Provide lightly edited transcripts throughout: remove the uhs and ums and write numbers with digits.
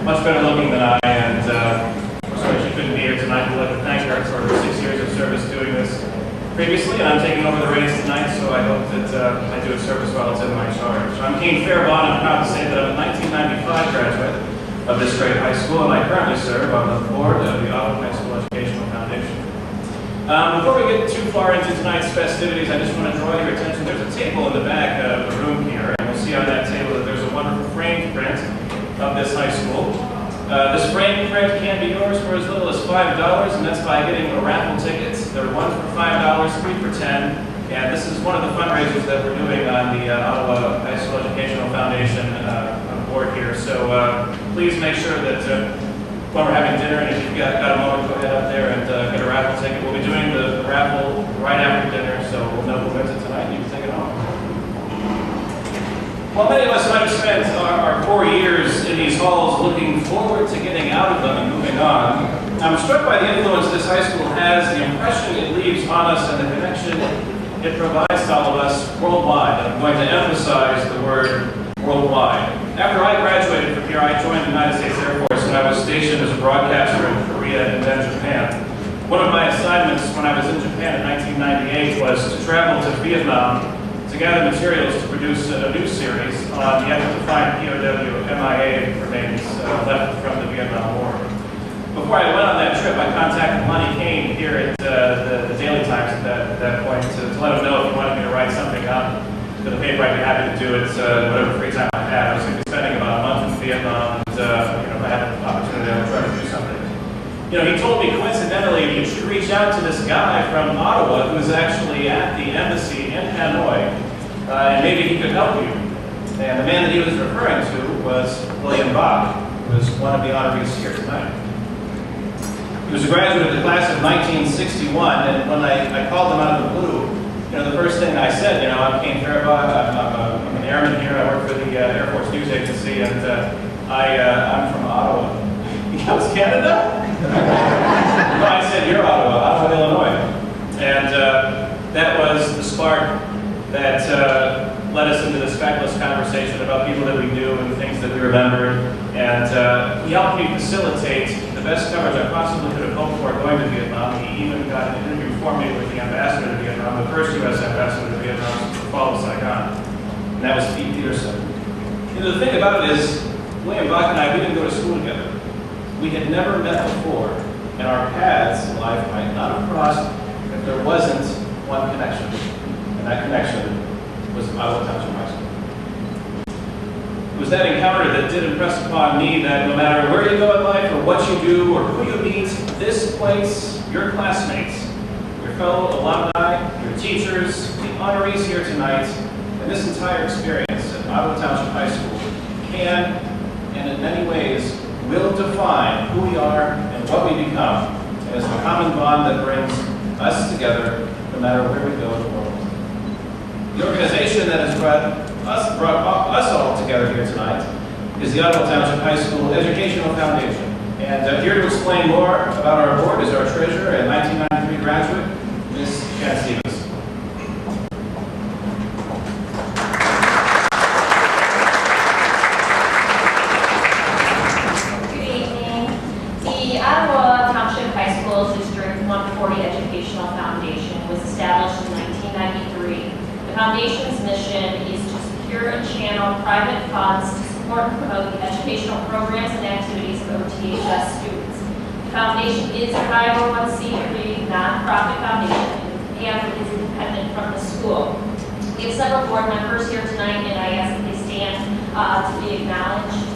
much better looking than I, and sorry she couldn't be here tonight. We'd like to thank her for her 6 years of service doing this previously, and I'm taking over the reins tonight, so I hope that I do a service while it's in my charge. I'm Kane, Farabaugh, and I'm proud to say that I'm a 1995 graduate of this great high school, and I currently serve on the board of the Ottawa High School Educational Foundation. Before we get too far into tonight's festivities, I just want to draw your attention. There's a table in the back of the room here, and you'll see on that table that there's a wonderful framed print of this high school. This framed print can be yours for as little as $5, and that's by getting a raffle tickets. There are ones for $5, 3 for $10, and this is one of the fundraisers that we're doing on the Ottawa High School Educational Foundation board here. So please make sure that when we're having dinner, and if you've got a moment, go ahead up there and get a raffle ticket. We'll be doing the raffle right after dinner, so we'll know who wins it tonight, and you can take it home. Well, many of us might have spent our 4 years in these halls looking forward to getting out of them and moving on. I'm struck by the influence this high school has, the impression it leaves on us, and the connection it provides to all of us worldwide. And I'm going to emphasize the word worldwide. After I graduated from here, I joined the United States Air Force, and I was stationed as a broadcaster in Korea and then Japan. One of my assignments when I was in Japan in 1998 was to travel to Vietnam to gather materials to produce a news series on the effort to find POW MIA remains left from the Vietnam War. Before I went on that trip, I contacted Kane here at the Daily Times at that point to let him know if he wanted me to write something up for the paper. I'd be happy to do it whatever free time I had. I was going to be spending about a month in Vietnam, and if I had an opportunity, I would try to do something. He told me coincidentally you should reach out to this guy from Ottawa who's actually at the embassy in Hanoi, and maybe he could help you. And the man that he was referring to was William Bach, who was one of the honorees here tonight. He was a graduate of the class of 1961, and when I called him out of the blue, the first thing I said, I'm Kane Farabaugh, I'm an airman here, I work for the Air Force News Agency, and I'm from Ottawa. He goes, Canada? No, I said, you're Ottawa, Illinois. And that was the spark that led us into this fabulous conversation about people that we knew and things that we remembered. And he helped me facilitate the best coverage I possibly could have hoped for going to Vietnam. He even got an interview for me with the ambassador to Vietnam, the first U.S. ambassador to Vietnam to follow Saigon. And that was Pete Peterson. The thing about it is, William Bach and I, we didn't go to school together. We had never met before, and our paths in life might not have crossed if there wasn't one connection. And that connection was Ottawa Township High School. It was that encounter that did impress upon me that no matter where you go in life or what you do or who you meet, this place, your classmates, your fellow alumni, your teachers, the honorees here tonight, and this entire experience at Ottawa Township High School can, and in many ways, will define who we are and what we become. And it's the common bond that brings us together no matter where we go in the world. The organization that has brought us all together here tonight is the Ottawa Township High School Educational Foundation. And here to explain more about our board is our treasurer and 1993 graduate, Ms. Jan Stevens. Good evening. The Ottawa Township High School District 140 Educational Foundation was established in 1993. The foundation's mission is to secure and channel private funds to support and promote the educational programs and activities of OTHS students. The foundation is a 501c3 nonprofit foundation and is independent from the school. We have several board members here tonight, and I ask that they stand to be acknowledged.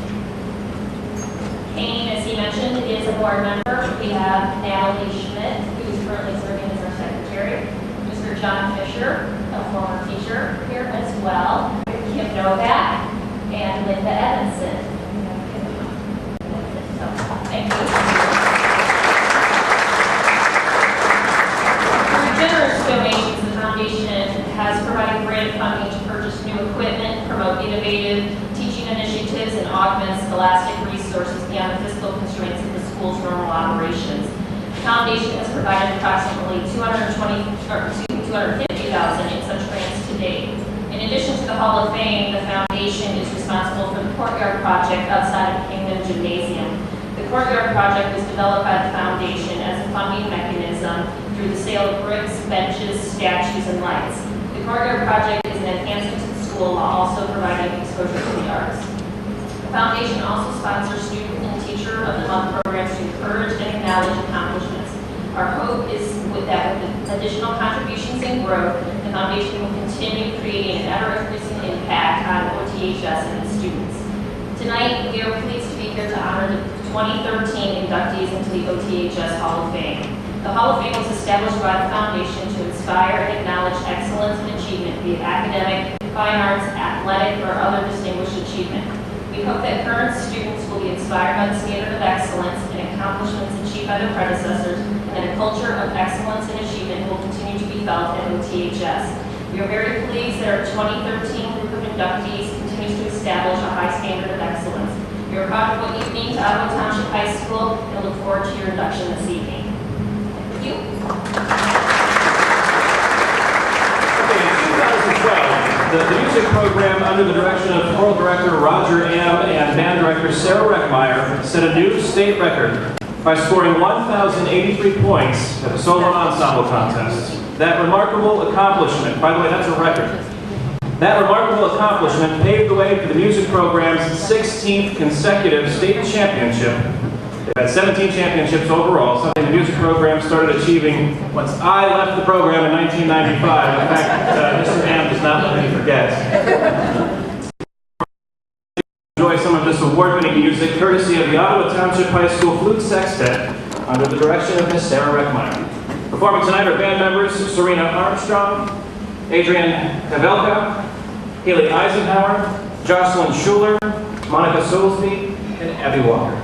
Kane, as he mentioned, is a board member. We have Natalie Schmidt, who is currently serving as our secretary. Mr. John Fisher, a former teacher here as well. Kim Novak and Linda Evanson. Thank you. Through generous donations, the foundation has provided grant funding to purchase new equipment, promote innovative teaching initiatives, and augment scholastic resources beyond the fiscal constraints of the school's normal operations. The foundation has provided approximately $250,000 in such grants to date. In addition to the Hall of Fame, the foundation is responsible for the courtyard project outside of Kingdom Gymnasium. The courtyard project was developed by the foundation as a funding mechanism through the sale of bricks, benches, statues, and lights. The courtyard project is an enhancement to the school while also providing exposure to the arts. The foundation also sponsors student and teacher of the month programs to encourage and acknowledge accomplishments. Our hope is that with additional contributions and growth, the foundation will continue creating an ever-increasing impact on OTHS and its students. Tonight, we are pleased to be here to honor the 2013 inductees into the OTHS Hall of Fame. The Hall of Fame was established by the foundation to inspire and acknowledge excellence and achievement, be it academic, fine arts, athletic, or other distinguished achievement. We hope that current students will be inspired by the standard of excellence and accomplishments achieved by their predecessors, and that a culture of excellence and achievement will continue to be felt at OTHS. We are very pleased that our 2013 group of inductees continues to establish a high standard of excellence. We are proud of what you mean to Ottawa Township High School and look forward to your induction this evening. Thank you. Okay, in 2012, the music program under the direction of choral director Roger M. and band director Sarah Reckmeyer set a new state record by scoring 1,083 points at the solo ensemble contest. That remarkable accomplishment, by the way, that's a record. That remarkable accomplishment paved the way for the music program's 16th consecutive state championship. They've had 17 championships overall, something the music program started achieving once I left the program in 1995. In fact, Mr. M does not let me forget. Enjoy some of this award-winning music courtesy of the Ottawa Township High School Flute Sextet under the direction of Miss Sarah Reckmeyer. Performing tonight are band members Serena Armstrong, Adrian Havelka, Haley Eisenhower, Jocelyn Schuler, Monica Soulsby, and Abby Walker.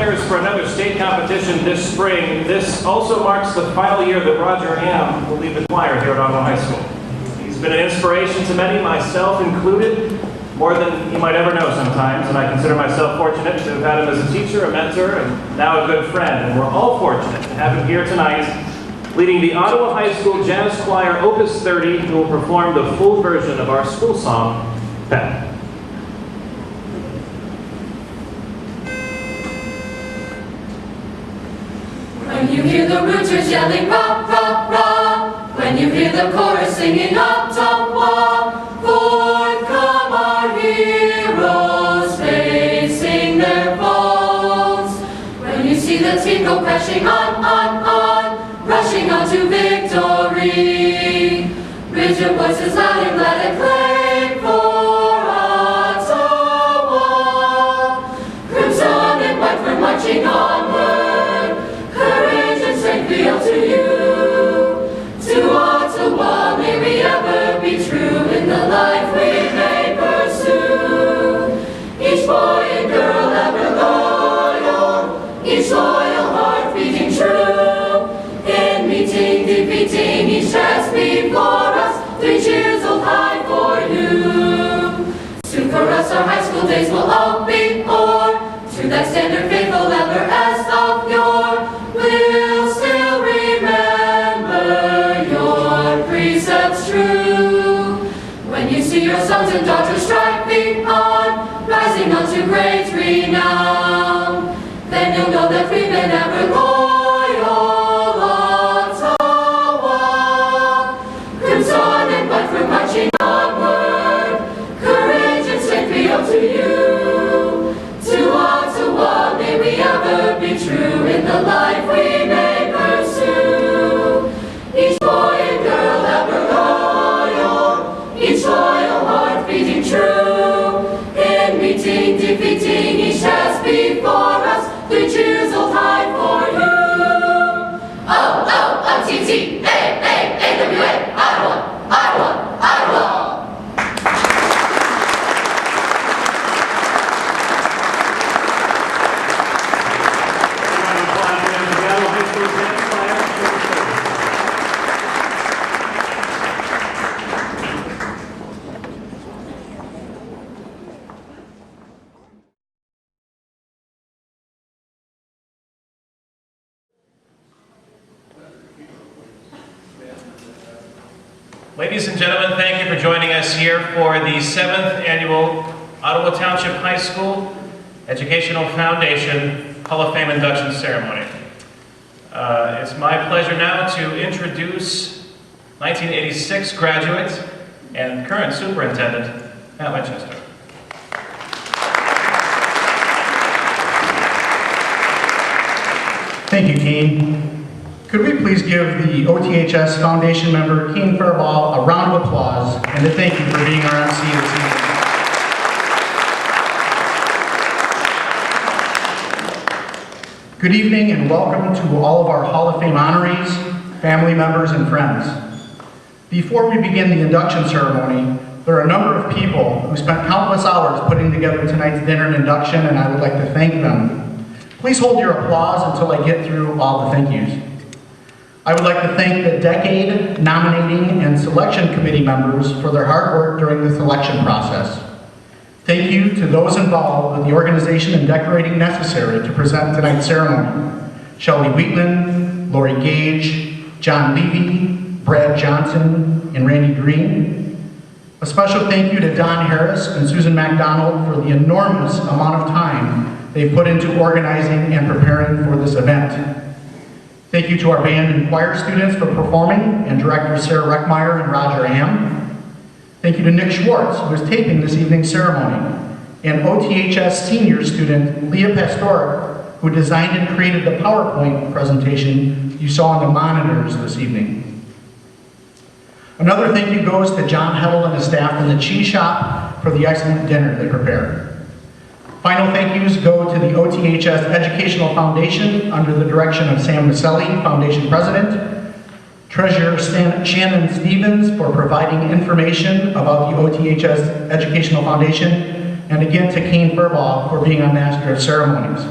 choirs for another state competition this spring. This also marks the final year that Roger Am will lead the choir here at Ottawa High School. He's been an inspiration to many, myself included, more than you might ever know sometimes, and I consider myself fortunate to have had him as a teacher, a mentor, and now a good friend. And we're all fortunate to have him here tonight, leading the Ottawa High School Jazz Choir Opus 30, who will perform the full version of our school song, Bach. When you hear the rooters yelling rah, rah, rah, when you hear the chorus singing Ottawa, forth come our heroes facing their foes. When you see the team go crashing on, rushing on to victory, raise your voices loud and let it play for Ottawa. Crimson and white we're marching onward, courage and strength be up to you. To Ottawa may we ever be true in the life we may pursue. Each boy and girl ever loyal, each loyal heart beating true. In meeting, defeating each task before us, 3 cheers hold high for you. Soon for us our high school days will all be o'er. To that standard faithful ever as of yore, we'll still remember your precepts true. When you see your sons and daughters striving on, rising on to great renown, then you'll know that we've been ever loyal, Ottawa. Crimson and white we're marching onward, courage and strength be up to you. To Ottawa may we ever be true in the life we may pursue. Each boy and girl ever loyal, each loyal heart beating true. In meeting, defeating each task before us, 3 cheers hold high for you. OTHS, AWA, Ottawa, Ottawa, Ottawa. Ladies and gentlemen, thank you for joining us here for the 7th annual Ottawa Township High School Educational Foundation Hall of Fame induction ceremony. It's my pleasure now to introduce 1986 graduate and current superintendent, Matt Winchester. Thank you, Kane. Could we please give the OTHS Foundation member, Kane Farabaugh, a round of applause and a thank you for being our MC this evening. Good evening and welcome to all of our Hall of Fame honorees, family members, and friends. Before we begin the induction ceremony, there are a number of people who spent countless hours putting together tonight's dinner and induction, and I would like to thank them. Please hold your applause until I get through all the thank yous. I would like to thank the Decade, Nominating, and Selection Committee members for their hard work during the selection process. Thank you to those involved with the organization and decorating necessary to present tonight's ceremony. Shelley Wheatland, Lori Gage, John Levy, Brad Johnson, and Randy Green. A special thank you to Don Harris and Susan MacDonald for the enormous amount of time they put into organizing and preparing for this event. Thank you to our band and choir students for performing, and directors Sarah Reckmeyer and Roger Am. Thank you to Nick Schwartz, who is taping this evening's ceremony, and OTHS senior student Leah Pastor, who designed and created the PowerPoint presentation you saw on the monitors this evening. Another thank you goes to John Heddle and his staff in the cheese shop for the excellent dinner they prepared. Final thank yous go to the OTHS Educational Foundation under the direction of Sam Maselli, Foundation President, Treasurer Shannon Stevens for providing information about the OTHS Educational Foundation, and again to Kane Farabaugh for being our Master of Ceremonies.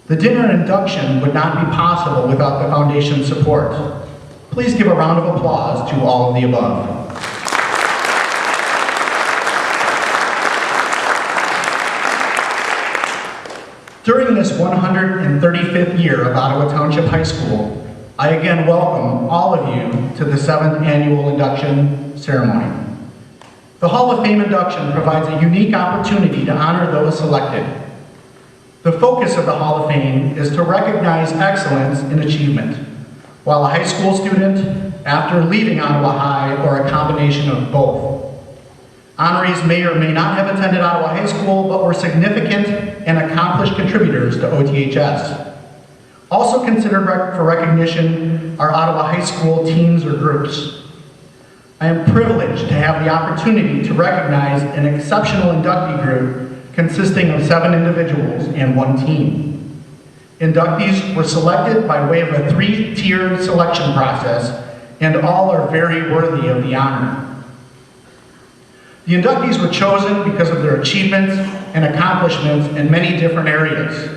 The dinner and induction would not be possible without the foundation's support. Please give a round of applause to all of the above. During this 135th year of Ottawa Township High School, I again welcome all of you to the 7th annual induction ceremony. The Hall of Fame induction provides a unique opportunity to honor those selected. The focus of the Hall of Fame is to recognize excellence in achievement, while a high school student, after leaving Ottawa High, or a combination of both. Honorees may or may not have attended Ottawa High School, but were significant and accomplished contributors to OTHS. Also considered for recognition are Ottawa High School teams or groups. I am privileged to have the opportunity to recognize an exceptional inductee group consisting of 7 individuals and 1 team. Inductees were selected by way of a 3-tiered selection process, and all are very worthy of the honor. The inductees were chosen because of their achievements and accomplishments in many different areas: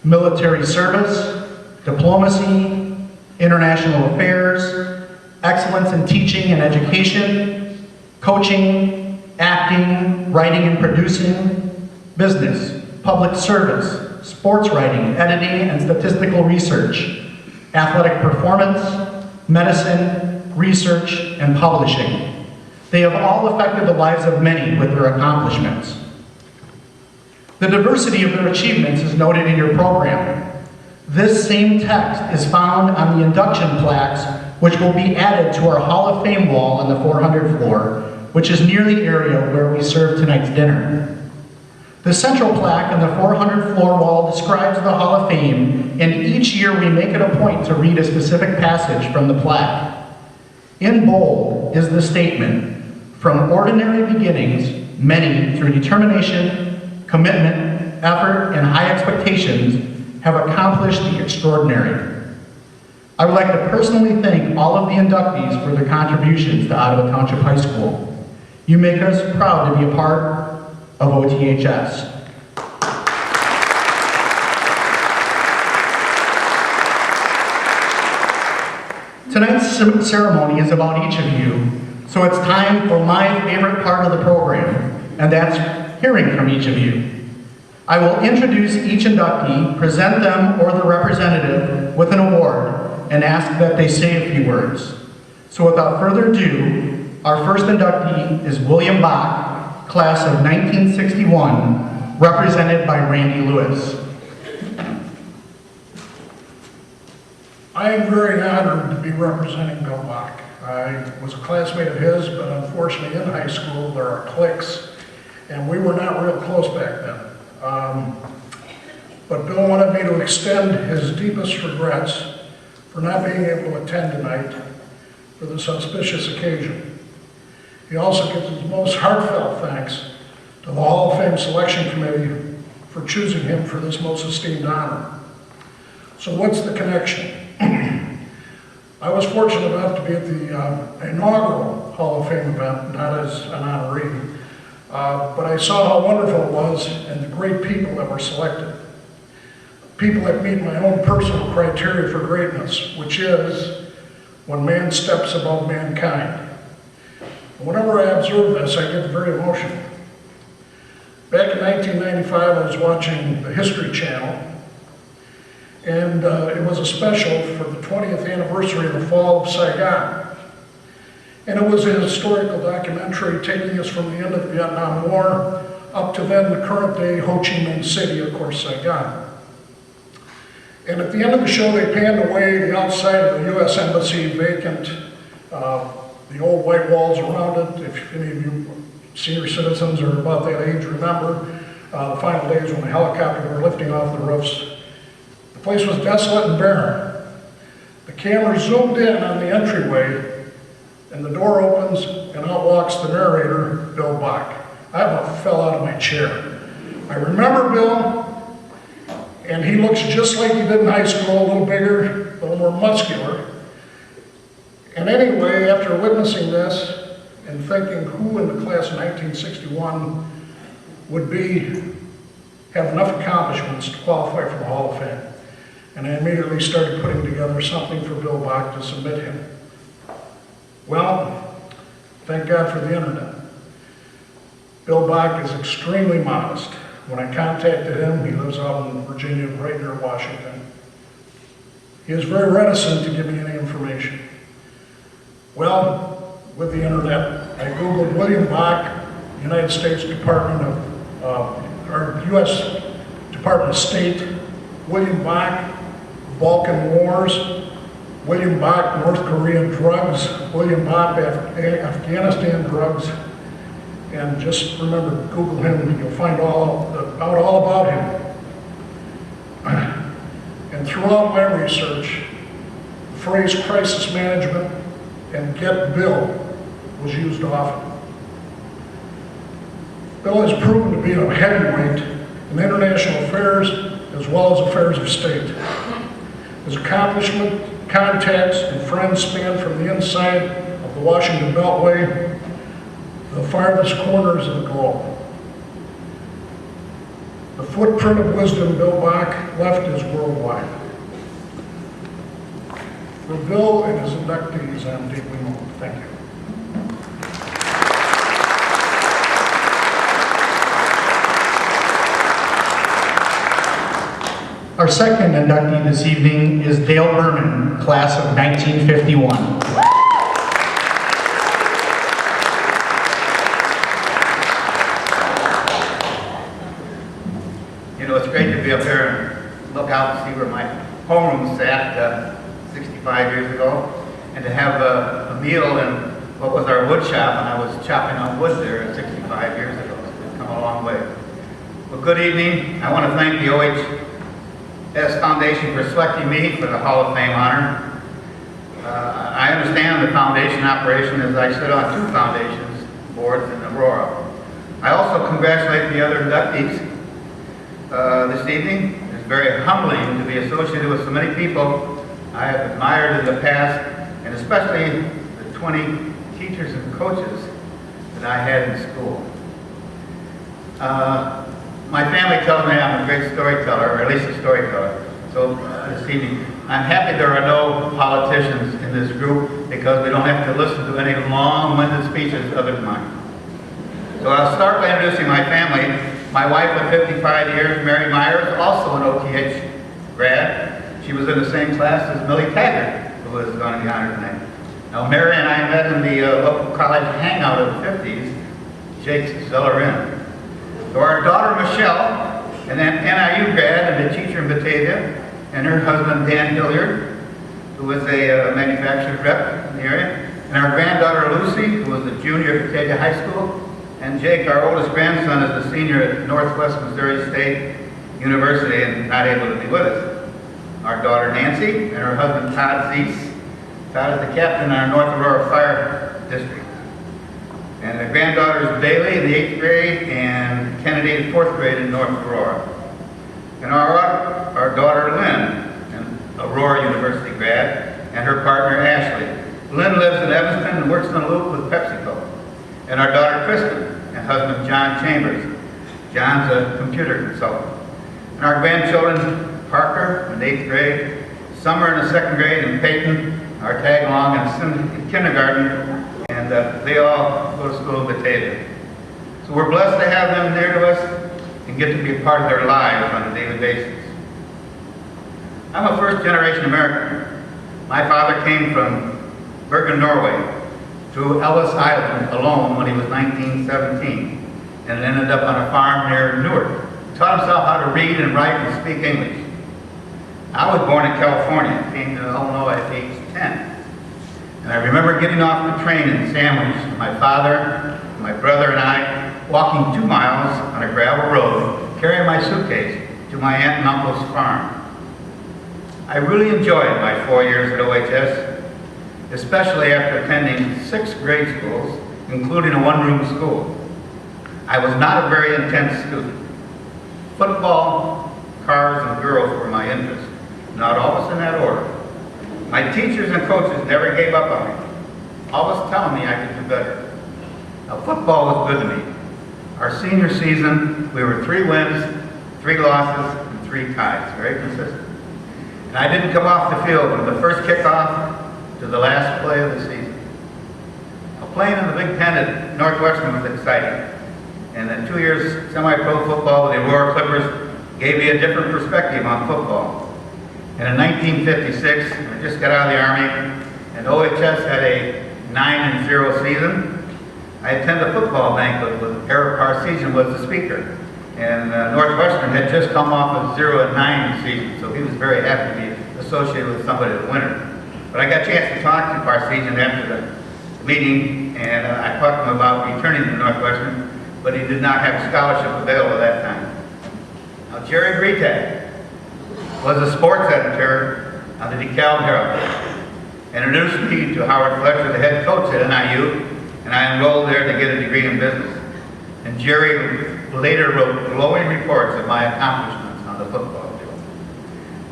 military service, diplomacy, international affairs, excellence in teaching and education, coaching, acting, writing and producing, business, public service, sports writing, editing and statistical research, athletic performance, medicine, research, and publishing. They have all affected the lives of many with their accomplishments. The diversity of their achievements is noted in your program. This same text is found on the induction plaques, which will be added to our Hall of Fame wall on the 400 floor, which is near the area where we serve tonight's dinner. The central plaque on the 400 floor wall describes the Hall of Fame, and each year we make it a point to read a specific passage from the plaque. In bold is the statement, "From ordinary beginnings, many, through determination, commitment, effort, and high expectations, have accomplished the extraordinary." I would like to personally thank all of the inductees for their contributions to Ottawa Township High School. You make us proud to be a part of OTHS. Tonight's ceremony is about each of you, so it's time for my favorite part of the program, and that's hearing from each of you. I will introduce each inductee, present them or the representative with an award, and ask that they say a few words. So without further ado, our first inductee is William Bach, class of 1961, represented by Randy Lewis. I am very honored to be representing Bill Bach. I was a classmate of his, but unfortunately in high school there are cliques, and we were not real close back then. But Bill wanted me to extend his deepest regrets for not being able to attend tonight for this auspicious occasion. He also gives his most heartfelt thanks to the Hall of Fame Selection Committee for choosing him for this most esteemed honor. So what's the connection? I was fortunate enough to be at the inaugural Hall of Fame event, not as an honoree, but I saw how wonderful it was and the great people that were selected. People that meet my own personal criteria for greatness, which is when man steps above mankind. Whenever I observe this, I get very emotional. Back in 1995, I was watching the History Channel, and it was a special for the 20th anniversary of the fall of Saigon. And it was a historical documentary taking us from the end of the Vietnam War up to then the current day Ho Chi Minh City, of course, Saigon. And at the end of the show, they panned away the outside of the U.S. Embassy, vacant, the old white walls around it. If any of you senior citizens are about that age remember, the final days when the helicopters were lifting off the roofs. The place was desolate and barren. The camera zoomed in on the entryway, and the door opens, and out walks the narrator, Bill Bach. I about fell out of my chair. I remember Bill, and he looks just like he did in high school, a little bigger, a little more muscular. And anyway, after witnessing this and thinking who in the class of 1961 would be have enough accomplishments to qualify for the Hall of Fame. And I immediately started putting together something for Bill Bach to submit him. Well, thank God for the internet. Bill Bach is extremely modest. When I contacted him, he lives out in Virginia, right near Washington. He is very reticent to give me any information. Well, with the internet, I Googled William Bach, United States Department of, or U.S. Department of State, William Bach, Balkan Wars, William Bach, North Korean drugs, William Bach, Afghanistan drugs, and just remember, Google him and you'll find all about him. And throughout my research, the phrase crisis management and get Bill was used often. Bill has proven to be a heavyweight in international affairs as well as affairs of state. His accomplishment, contacts, and friends span from the inside of the Washington Beltway to the farthest corners of the globe. The footprint of wisdom Bill Bach left is worldwide. For Bill and his inductees, I am deeply moved. Thank you. Our second inductee this evening is Dale Berman, class of 1951. You know, it's great to be up here and look out and see where my homeroom sat 65 years ago, and to have a meal in what was our wood shop, and I was chopping up wood there 65 years ago. So we've come a long way. Well, good evening. I want to thank the OTHS Foundation for selecting me for the Hall of Fame honor. I understand the foundation operation as I sit on 2 foundations boards in Aurora. I also congratulate the other inductees this evening. It's very humbling to be associated with so many people I have admired in the past, and especially the 20 teachers and coaches that I had in school. My family tells me I'm a great storyteller, or at least a storyteller. So this evening, I'm happy there are no politicians in this group because we don't have to listen to any long-winded speeches other than mine. So I'll start by introducing my family. My wife of 55 years, Mary Myers, also an OTHS grad. She was in the same class as Millee Taggart, who is going to be honored tonight. Now, Mary and I met in the local college hangout of the 50s, Jake's Zellerin. So our daughter, Michelle, an NIU grad and a teacher in Batavia, and her husband, Dan Hilliard, who was a manufacturer's rep in the area, and our granddaughter, Lucy, who was a junior at Batavia High School, and Jake, our oldest grandson, is a senior at Northwest Missouri State University and not able to be with us. Our daughter, Nancy, and her husband, Todd Zeese. Todd is the captain in our North Aurora Fire District. And the granddaughter is Bailey in the 8th grade and Kennedy in 4th grade in North Aurora. And our daughter Lynn, an Aurora University grad, and her partner Ashley. Lynn lives in Evanston and works in the loop with PepsiCo. And our daughter Kristen and husband John Chambers. John's a computer consultant. And our grandchildren, Parker in 8th grade, Summer in the 2nd grade, and Peyton, our tag along in kindergarten, and they all go to school in Batavia. So we're blessed to have them near to us and get to be a part of their lives on a daily basis. I'm a first-generation American. My father came from Bergen, Norway, to Ellis Island alone when he was 1917, and ended up on a farm near Newark. He taught himself how to read and write and speak English. I was born in California, came to Illinois at age 10. And I remember getting off the train in Sandwich, my father, my brother, and I walking 2 miles on a gravel road, carrying my suitcase to my aunt and uncle's farm. I really enjoyed my 4 years at OTHS, especially after attending 6 grade schools, including a one-room school. I was not a very intense student. Football, cars, and girls were my interests, not always in that order. My teachers and coaches never gave up on me, always telling me I could do better. Now, football was good to me. Our senior season, we were 3 wins, 3 losses and 3 ties, very consistent. And I didn't come off the field from the first kickoff to the last play of the season. Now, playing in the Big Ten at Northwestern was exciting. And then 2 years semi-pro football with the Aurora Clippers gave me a different perspective on football. And in 1956, I just got out of the Army, and OHS had a 9-0 season. I attended a football banquet with Eric Parseghian was the speaker. And Northwestern had just come off a 0-9 season, so he was very happy to be associated with somebody the winner. But I got a chance to talk to Parseghian after the meeting, and I talked to him about returning to Northwestern, but he did not have a scholarship available at that time. Now, Jerry Bretag was a sports editor on the DeKalb Herald, and introduced me to Howard Fletcher, the head coach at NIU, and I enrolled there to get a degree in business. And Jerry later wrote glowing reports of my accomplishments on the football field.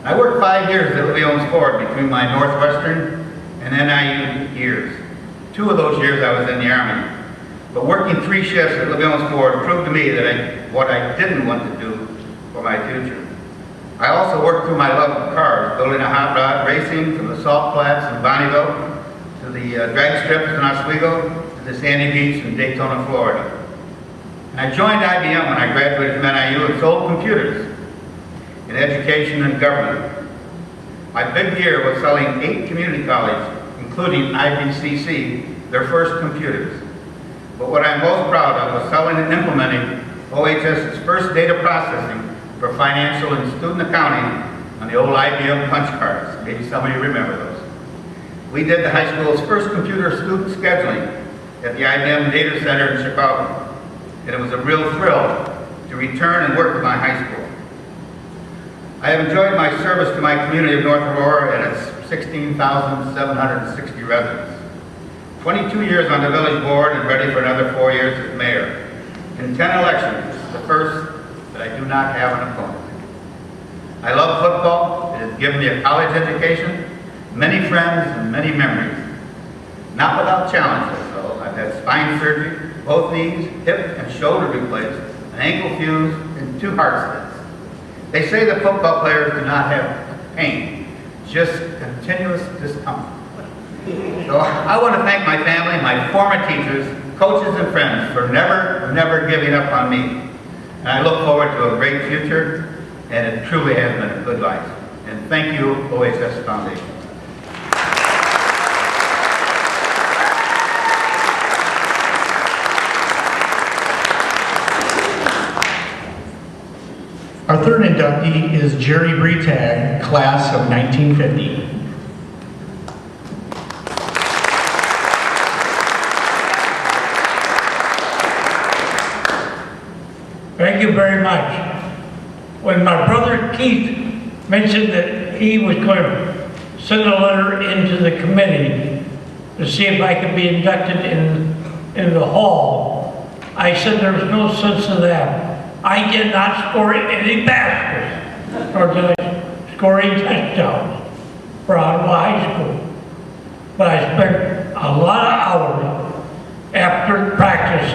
I worked 5 years at Leon's Ford between my Northwestern and NIU years. 2 of those years I was in the Army. But working 3 shifts at Leon's Ford proved to me that what I didn't want to do for my future. I also worked through my love of cars, building a hot rod racing from the Salt Flats in Bonneville to the drag strips in Oswego to the Sandy Beach in Daytona, Florida. And I joined IBM when I graduated from NIU and sold computers in education and government. My big year was selling 8 community colleges, including IBCC, their first computers. But what I'm most proud of was selling and implementing OHS's first data processing for financial and student accounting on the old IBM punch cards. Maybe some of you remember those. We did the high school's first computer student scheduling at the IBM Data Center in Chicago. And it was a real thrill to return and work with my high school. I have enjoyed my service to my community of North Aurora and its 16,760 residents. 22 years on the village board and ready for another 4 years as mayor. In 10 elections, this is the first that I do not have an opponent. I love football. It has given me a college education, many friends, and many memories. Not without challenges, though. I've had spine surgery, both knees, hip and shoulder replaced, an ankle fused, and 2 heart stents. They say that football players do not have pain, just continuous discomfort. So I want to thank my family, my former teachers, coaches, and friends for never giving up on me. And I look forward to a great future, and it truly has been a good life. And thank you, OHS Foundation. Our third inductee is Jerry Bretag, class of 1950. Thank you very much. When my brother Keith mentioned that he was going to send a letter into the committee to see if I could be inducted in the hall, I said there was no sense of that. I did not score any baskets, nor did I score any touchdowns for Ottawa High School. But I spent a lot of hours after practice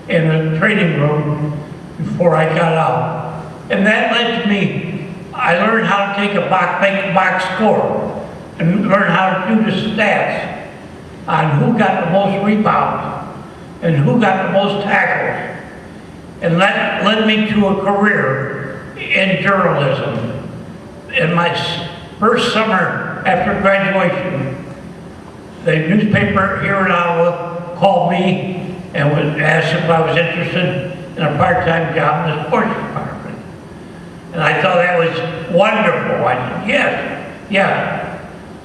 in the training room before I got out. And that led to me, I learned how to take make a box score and learn how to do the stats on who got the most rebounds and who got the most tackles. And that led me to a career in journalism. In my first summer after graduation, the newspaper here in Ottawa called me and asked if I was interested in a part-time job in the sports department. And I thought that was wonderful. I said, yes.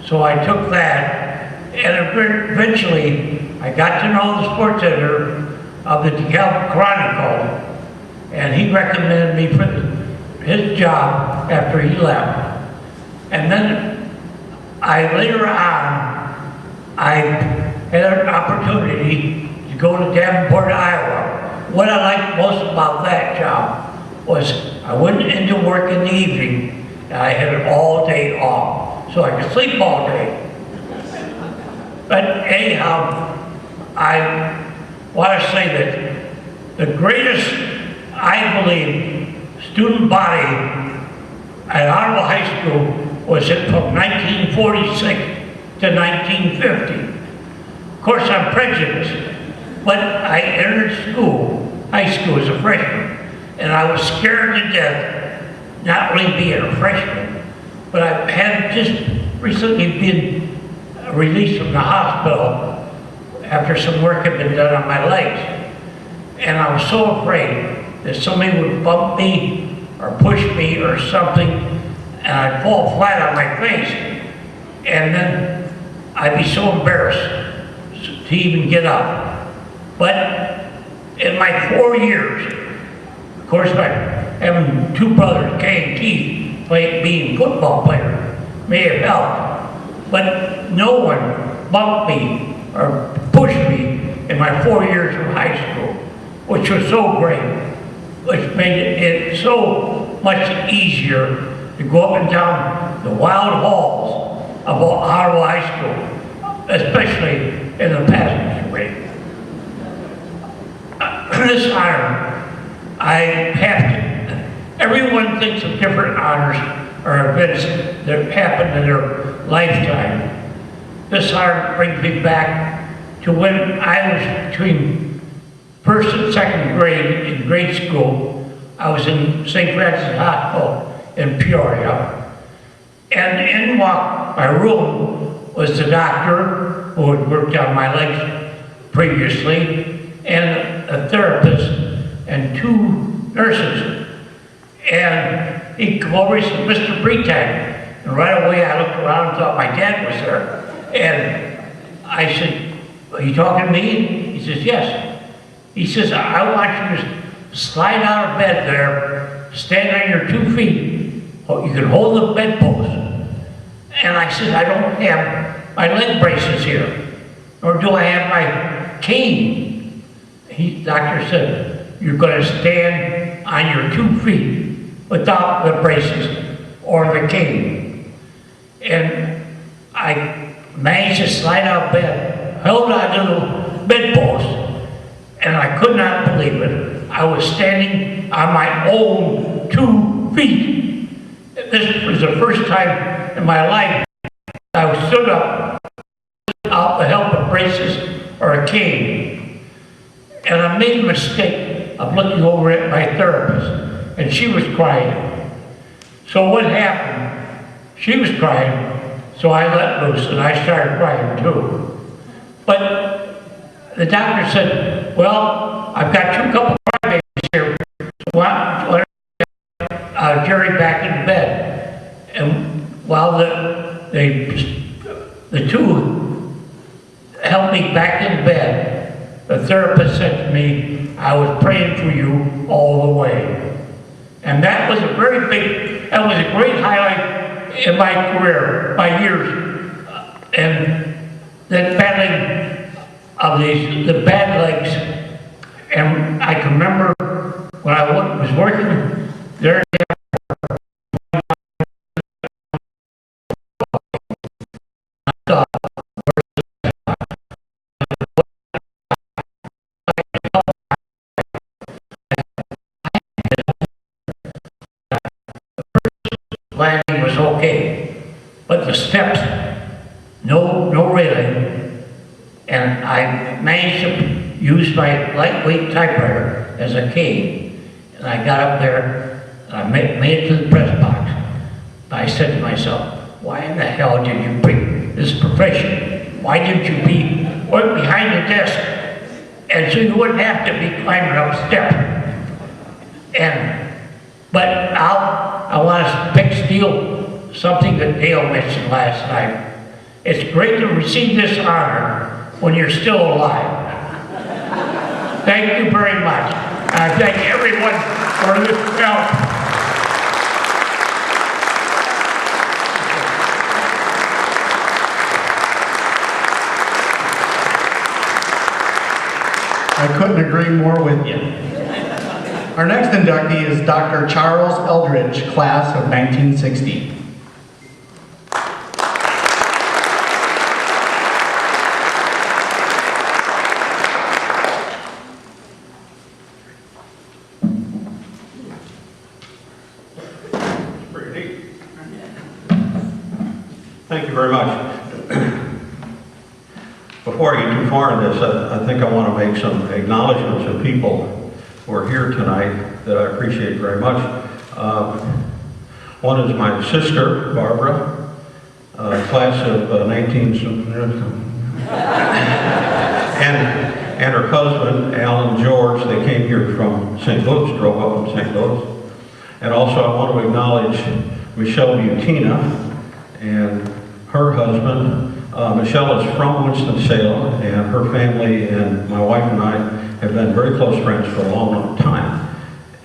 So I took that, and eventually I got to know the sports editor of the DeKalb Chronicle, and he recommended me for his job after he left. And then later on, I had an opportunity to go to Davenport, Iowa. What I liked most about that job was I went into work in the evening, and I had it all day off, so I could sleep all day. But anyhow, I want to say that the greatest, I believe, student body at Ottawa High School was from 1946 to 1950. Of course, I'm prejudiced, but I entered high school as a freshman, and I was scared to death, not only being a freshman, but I had just recently been released from the hospital after some work had been done on my legs. And I was so afraid that somebody would bump me or push me or something, and I'd fall flat on my face. And then I'd be so embarrassed to even get up. But in my 4 years, of course, having two brothers, Kane and Keith, being football players, may have helped. But no one bumped me or pushed me in my 4 years of high school, which was so great, which made it so much easier to go up and down the wild halls of Ottawa High School, especially in the passageway. This honor, I have to, everyone thinks of different honors or events that happen in their lifetime. This honor brings me back to when I was between first and second grade in grade school. I was in St. Francis Hospital in Peoria. And in my room was the doctor who had worked on my legs previously, and a therapist, and two nurses. And he came over and said, "Mr. Bretag." And right away I looked around and thought my dad was there. And I said, "Are you talking to me?" He says, "Yes." He says, "I want you to slide out of bed there, stand on your 2 feet. You can hold the bedpost." And I said, "I don't have my leg braces here, nor do I have my cane." The doctor said, "You're going to stand on your 2 feet without the braces or the cane." And I managed to slide out of bed, held onto the bedpost, and I could not believe it. I was standing on my own 2 feet. This was the first time in my life I was stood up without the help of braces or a cane. And I made a mistake of looking over at my therapist, and she was crying. So what happened? She was crying, so I let loose, and I started crying too. But the doctor said, "Well, I've got 2 couple crybabies here. Let Jerry back in bed." And while the two helped me back in bed, the therapist said to me, "I was praying for you all the way." And that was a great highlight in my career, my years. And that battling of the bad legs. And I can remember when I was working there, landing was okay, but the steps, no railing, and I managed to use my lightweight typewriter as a cane, and I got up there, and I made it to the press box. I said to myself, "Why in the hell did you bring this profession? Why didn't you work behind the desk, and so you wouldn't have to be climbing up steps?" But I want to steal something that Dale mentioned last night. It's great to receive this honor when you're still alive. Thank you very much. I thank everyone for this help. I couldn't agree more with you. Our next inductee is Dr. Charles Eldridge, class of 1960. Thank you very much. Before I get too far in this, I think I want to make some acknowledgments of people who are here tonight that I appreciate very much. One is my sister, Barbara, class of 19... and her husband, Alan George. They came here from St. Louis, drove up from St. Louis. And also I want to acknowledge Michelle Butina and her husband. Michelle is from Winston-Salem, and her family and my wife and I have been very close friends for a long, long time.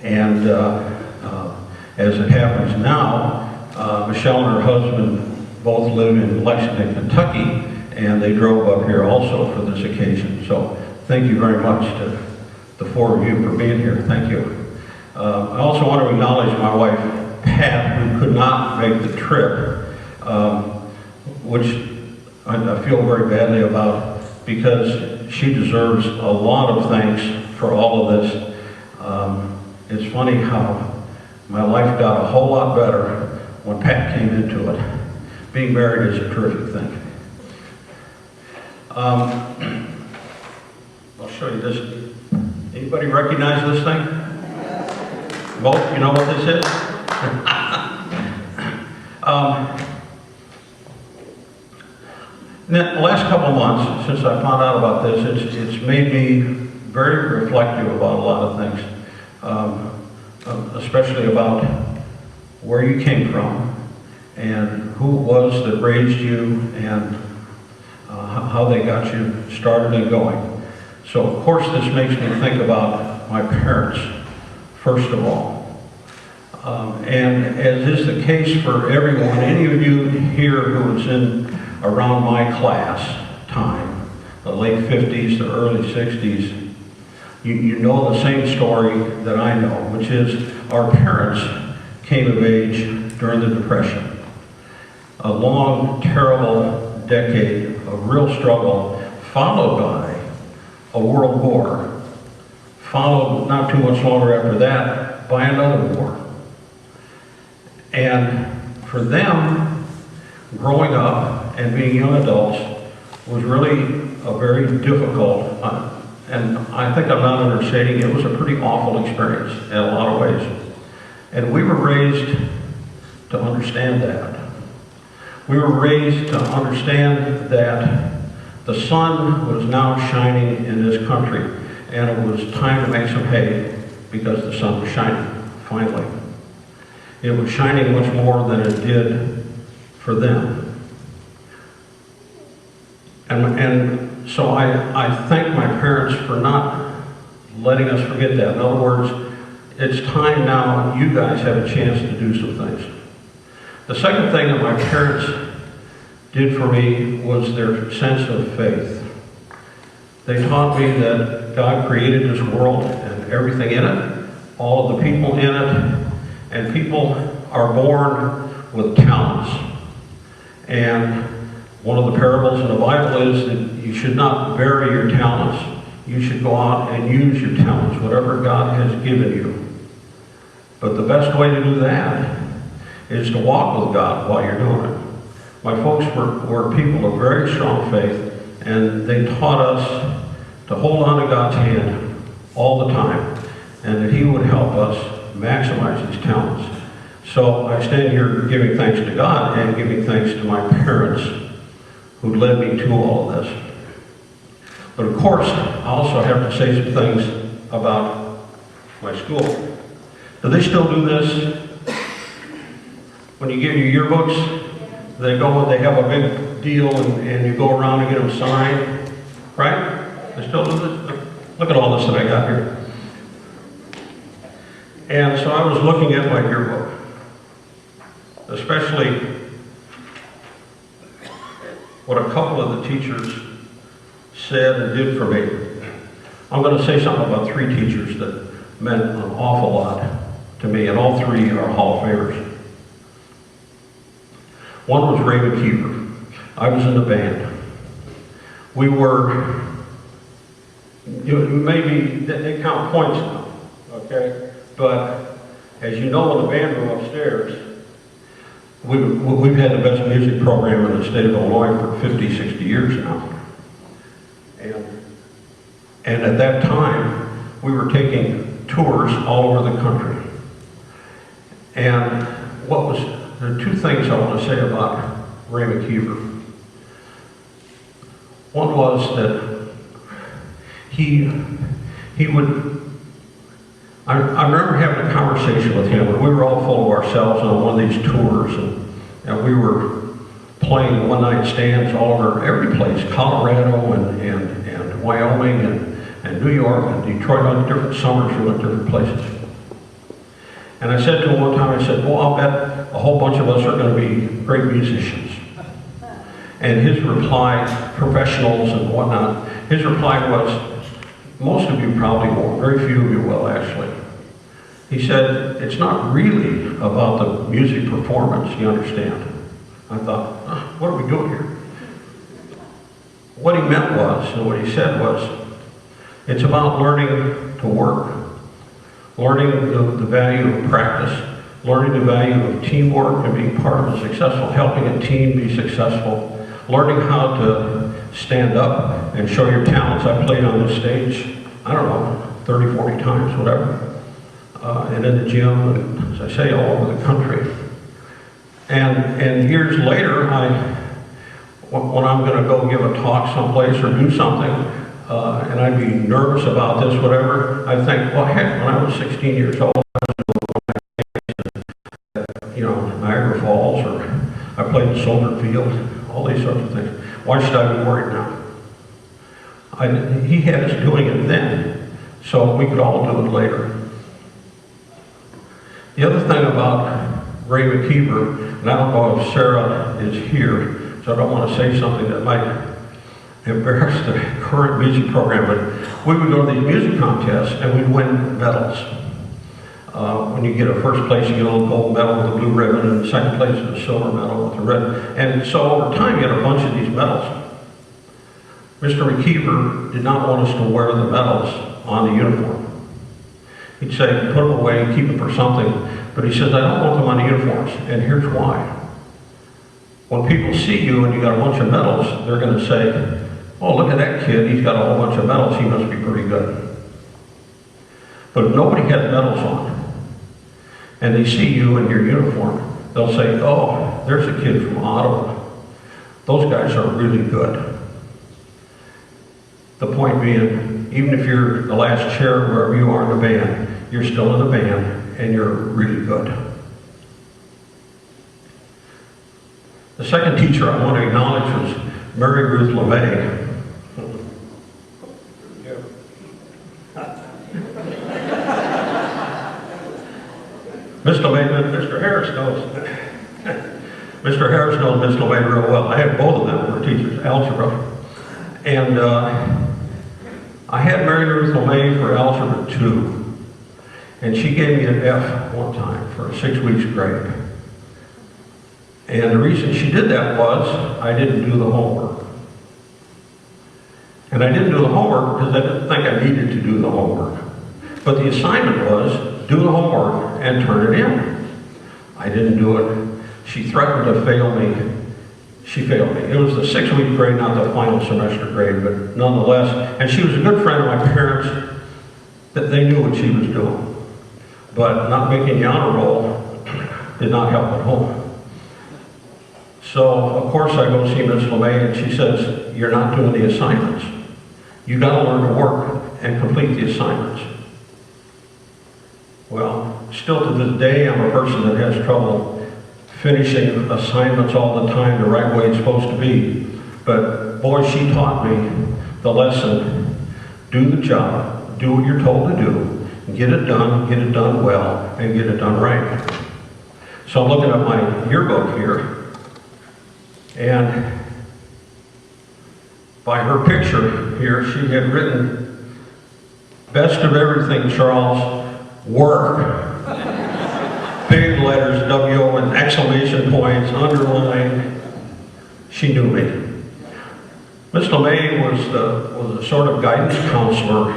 And as it happens now, Michelle and her husband both live in Lexington, Kentucky, and they drove up here also for this occasion. So thank you very much to the four of you for being here. Thank you. I also want to acknowledge my wife, Pat, who could not make the trip, which I feel very badly about, because she deserves a lot of thanks for all of this. It's funny how my life got a whole lot better when Pat came into it. Being married is a terrific thing. I'll show you this. Anybody recognize this thing? Both, you know what this is? In the last couple of months, since I found out about this, it's made me very reflective about a lot of things, especially about where you came from and who it was that raised you and how they got you started and going. So of course this makes me think about my parents, first of all. And as is the case for everyone, any of you here who was in around my class time, the late 50s, the early 60s, you know the same story that I know, which is our parents came of age during the Depression. A long, terrible decade of real struggle, followed by a world war, followed not too much longer after that by another war. And for them, growing up and being young adults was really a very difficult, and I think I'm not understating, it was a pretty awful experience in a lot of ways. And we were raised to understand that. We were raised to understand that the sun was now shining in this country, and it was time to make some hay because the sun was shining, finally. It was shining much more than it did for them. And so I thank my parents for not letting us forget that. In other words, it's time now you guys have a chance to do some things. The second thing that my parents did for me was their sense of faith. They taught me that God created this world and everything in it, all of the people in it, and people are born with talents. And one of the parables in the Bible is that you should not bury your talents. You should go out and use your talents, whatever God has given you. But the best way to do that is to walk with God while you're doing it. My folks were people of very strong faith, and they taught us to hold on to God's hand all the time, and that He would help us maximize these talents. So I stand here giving thanks to God and giving thanks to my parents who led me to all of this. But of course, I also have to say some things about my school. Do they still do this? When you get your yearbooks, they have a big deal and you go around and get them signed, right? They still do this? Look at all this that I got here. And so I was looking at my yearbook, especially what a couple of the teachers said and did for me. I'm going to say something about three teachers that meant an awful lot to me, and all three are Hall of Famers. One was Raymond Keeper. I was in the band. We were, maybe they count points now, okay? But as you know, in the band room upstairs, we've had the best music program in the state of Illinois for 50, 60 years now. And at that time, we were taking tours all over the country. And there are two things I want to say about Ray McKeever. One was that he would, I remember having a conversation with him, and we were all full of ourselves on one of these tours, and we were playing one-night stands all over every place, Colorado and Wyoming and New York and Detroit, on different summers we went different places. And I said to him one time, I said, well, I'll bet a whole bunch of us are going to be great musicians. And his reply, professionals and whatnot, his reply was, most of you probably won't, very few of you will actually. He said, it's not really about the music performance, you understand. I thought, what are we doing here? What he meant was, and what he said was, it's about learning to work, learning the value of practice, learning the value of teamwork and being part of a successful, helping a team be successful, learning how to stand up and show your talents. I played on this stage, I don't know, 30, 40 times, whatever, and in the gym, and as I say, all over the country. And years later, when I'm going to go give a talk someplace or do something, and I'd be nervous about this, whatever, I think, well, heck, when I was 16 years old, Niagara Falls, or I played in Soldier Field, all these sorts of things. Why should I be worried now? He had us doing it then, so we could all do it later. The other thing about Ray McKeever, and I don't know if Sarah is here, so I don't want to say something that might embarrass the current music program, but we would go to these music contests and we'd win medals. When you get a first place, you get a little gold medal with a blue ribbon, and the second place is a silver medal with a red. And so over time, you get a bunch of these medals. Mr. McKeever did not want us to wear the medals on the uniform. He'd say, put them away, keep them for something. But he says, I don't want them on the uniforms, and here's why. When people see you and you got a bunch of medals, they're going to say, oh, look at that kid, he's got a whole bunch of medals, he must be pretty good. But if nobody has medals on, and they see you in your uniform, they'll say, oh, there's a kid from Ottawa. Those guys are really good. The point being, even if you're the last chair wherever you are in the band, you're still in the band, and you're really good. The second teacher I want to acknowledge was Mary Ruth LeMay. Mr. Harris knows. Mr. Harris knows Miss LeMay real well. I had both of them were teachers, algebra. And I had Mary Ruth LeMay for Algebra 2. And she gave me an F one time for a 6 weeks grade. And the reason she did that was I didn't do the homework. And I didn't do the homework because I didn't think I needed to do the homework. But the assignment was do the homework and turn it in. I didn't do it. She threatened to fail me. She failed me. It was the 6 week grade, not the final semester grade, but nonetheless. And she was a good friend of my parents, that they knew what she was doing. But not making the honor roll did not help at home. So, of course, I go see Miss LeMay, and she says, you're not doing the assignments. You got to learn to work and complete the assignments. Well, still to this day, I'm a person that has trouble finishing assignments all the time the right way it's supposed to be. But boy, she taught me the lesson, do the job, do what you're told to do, get it done well, and get it done right. So I'm looking at my yearbook here, and by her picture here, she had written, best of everything, Charles, work. Big letters, W and exclamation points, underlined. She knew me. Ms. LeMay was the sort of guidance counselor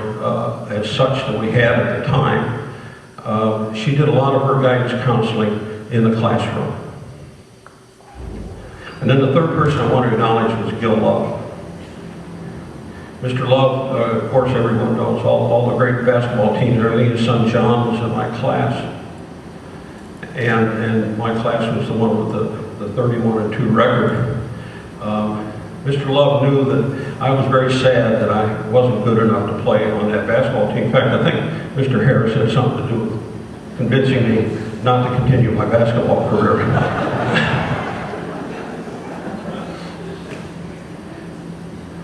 as such that we had at the time. She did a lot of her guidance counseling in the classroom. And then the third person I want to acknowledge was Gil Love. Mr. Love, of course, everyone knows all the great basketball teams. Early, his son John was in my class. And my class was the one with the 31-2 record. Mr. Love knew that I was very sad that I wasn't good enough to play on that basketball team. In fact, I think Mr. Harris had something to do with convincing me not to continue my basketball career.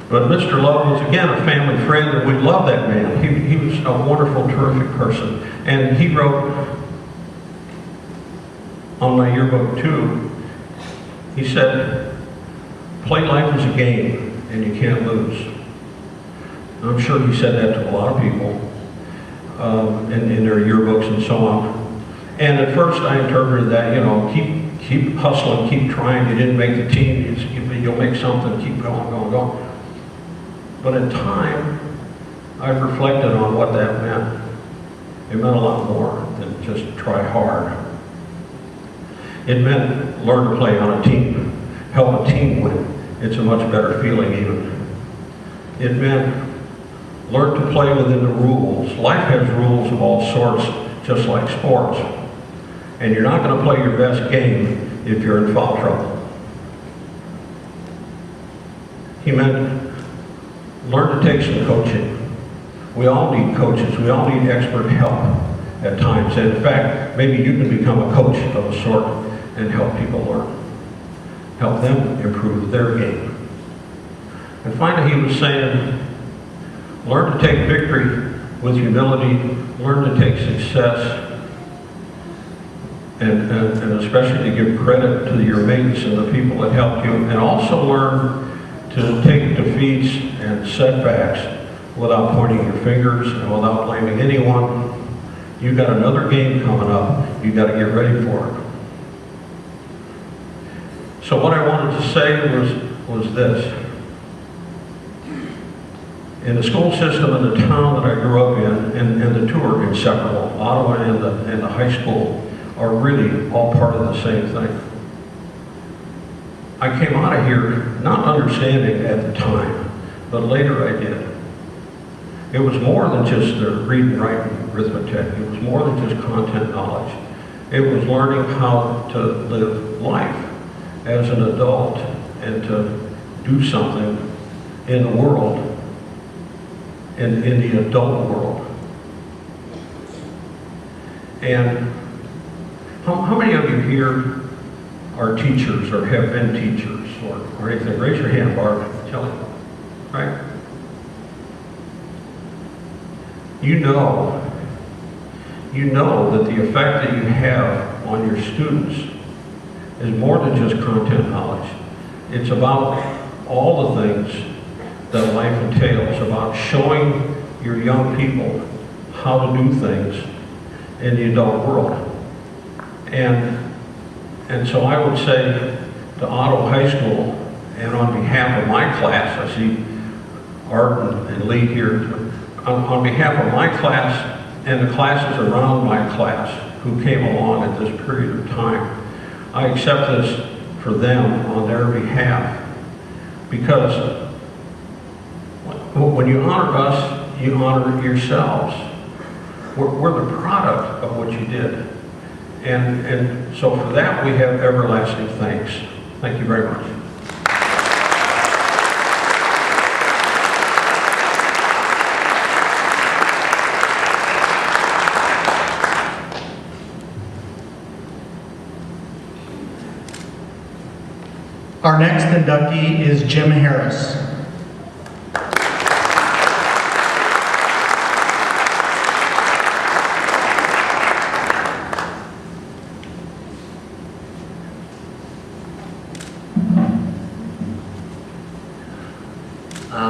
But Mr. Love was, again, a family friend, and we loved that man. He was a wonderful, terrific person. And he wrote on my yearbook, too, he said, "Play life as a game, and you can't lose." I'm sure he said that to a lot of people in their yearbooks and so on. And at first I interpreted that, you know, keep hustling, keep trying. You didn't make the team, you'll make something, keep going, going, going. But in time, I've reflected on what that meant. It meant a lot more than just try hard. It meant learn to play on a team, help a team win. It's a much better feeling even. It meant learn to play within the rules. Life has rules of all sorts, just like sports. And you're not going to play your best game if you're in foul trouble. He meant learn to take some coaching. We all need coaches. We all need expert help at times. And in fact, maybe you can become a coach of a sort and help people learn. Help them improve their game. And finally, he was saying, learn to take victory with humility, learn to take success, and especially to give credit to your mates and the people that helped you, and also learn to take defeats and setbacks without pointing your fingers and without blaming anyone. You've got another game coming up. You've got to get ready for it. So what I wanted to say was this. In the school system in the town that I grew up in, and the two are inseparable, Ottawa and the high school are really all part of the same thing. I came out of here not understanding at the time, but later I did. It was more than just the reading, writing, arithmetic. It was more than just content knowledge. It was learning how to live life as an adult and to do something in the world, in the adult world. And how many of you here are teachers or have been teachers or anything? Raise your hand, Barb, Kelly, right? You know that the effect that you have on your students is more than just content knowledge. It's about all the things that life entails, about showing your young people how to do things in the adult world. And so I would say to Ottawa High School, and on behalf of my class, I see Art and Lee here, on behalf of my class and the classes around my class who came along at this period of time, I accept this for them on their behalf, because when you honor us, you honor yourselves. We're the product of what you did. And so for that, we have everlasting thanks. Thank you very much. Our next inductee is Jim Harris.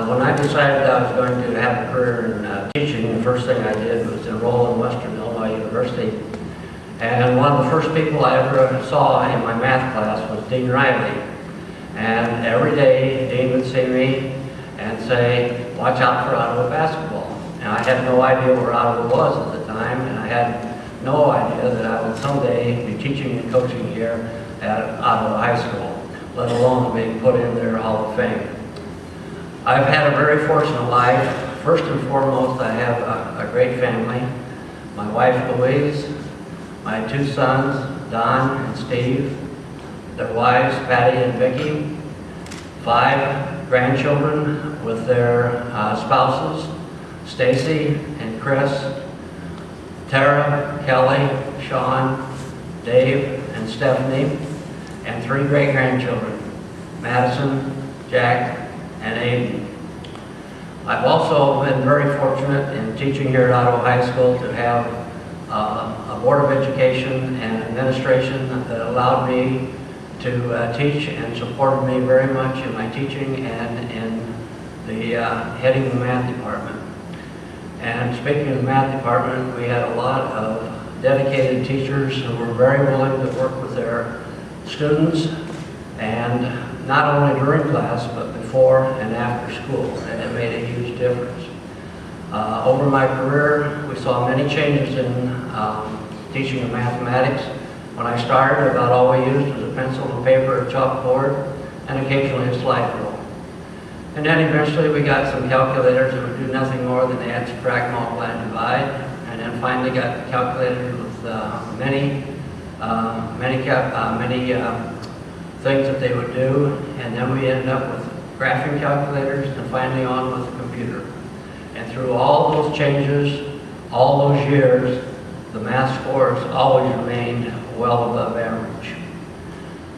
When I decided I was going to have a career in teaching, the first thing I did was enroll in Western Illinois University. And one of the first people I ever saw in my math class was Dean Riley. And every day, Dean would see me and say, watch out for Ottawa basketball. And I had no idea where Ottawa was at the time, and I had no idea that I would someday be teaching and coaching here at Ottawa High School. let alone being put in their Hall of Fame. I've had a very fortunate life. First and foremost, I have a great family. My wife, Louise, my 2 sons, Don and Steve, their wives, Patty and Vicki, 5 grandchildren with their spouses, Stacy and Chris, Tara, Kelly, Sean, Dave, and Stephanie, and 3 great-grandchildren, Madison, Jack, and Aiden. I've also been very fortunate in teaching here at Ottawa High School to have a Board of Education and Administration that allowed me to teach and supported me very much in my teaching and in the heading the math department. And speaking of the math department, we had a lot of dedicated teachers who were very willing to work with their students, and not only during class, but before and after school, and it made a huge difference. Over my career, we saw many changes in teaching of mathematics. When I started, about all we used was a pencil and paper, a chalkboard, and occasionally a slide rule. And then eventually we got some calculators that would do nothing more than add, subtract, multiply, and divide. And then finally got calculators with many things that they would do. And then we ended up with graphing calculators, and finally on with the computer. And through all those changes, all those years, the math scores always remained well above average.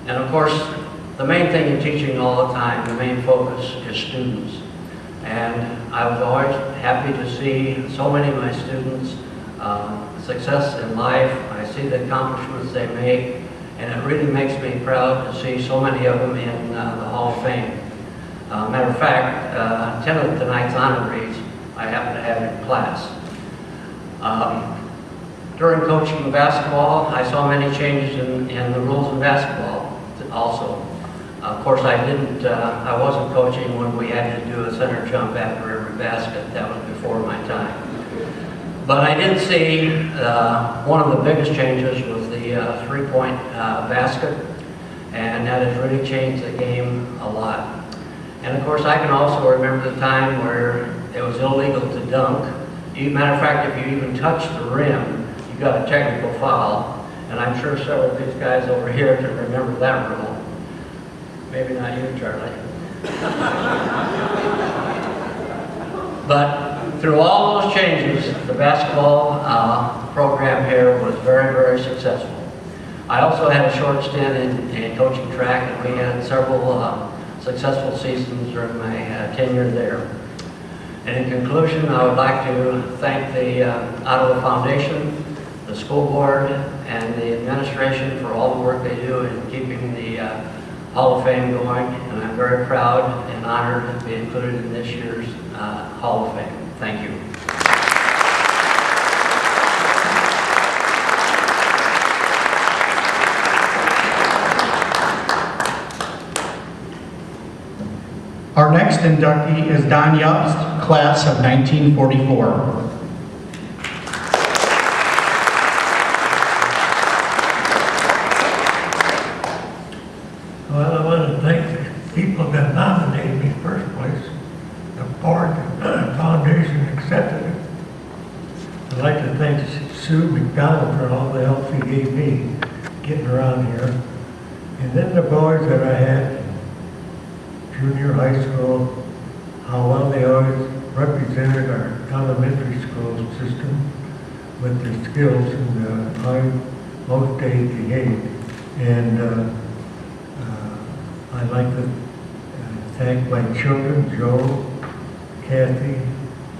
And of course, the main thing in teaching all the time, the main focus is students. And I was always happy to see so many of my students' success in life. I see the accomplishments they make, and it really makes me proud to see so many of them in the Hall of Fame. Matter of fact, 10 of tonight's honorees I happen to have in class. During coaching basketball, I saw many changes in the rules of basketball also. Of course, I wasn't coaching when we had to do a center jump after every basket. That was before my time. But I did see one of the biggest changes was the 3-point basket, and that has really changed the game a lot. And of course, I can also remember the time where it was illegal to dunk. Matter of fact, if you even touched the rim, you got a technical foul. And I'm sure several of these guys over here can remember that rule. Maybe not you, Charlie. But through all those changes, the basketball program here was very, very successful. I also had a short stint in coaching track, and we had several successful seasons during my tenure there. And in conclusion, I would like to thank the Ottawa Foundation, the school board, and the administration for all the work they do in keeping the Hall of Fame going, and I'm very proud and honored to be included in this year's Hall of Fame. Thank you. Our next inductee is Don Jobst, class of 1944. Well, I want to thank the people that nominated me in the first place. The board, the foundation accepted it. I'd like to thank Sue McDonald for all the help she gave me getting around here. And then the boys that I had, junior high school, how well they always represented our elementary school system with their skills and how most days behaved. And I'd like to thank my children, Joe, Kathy,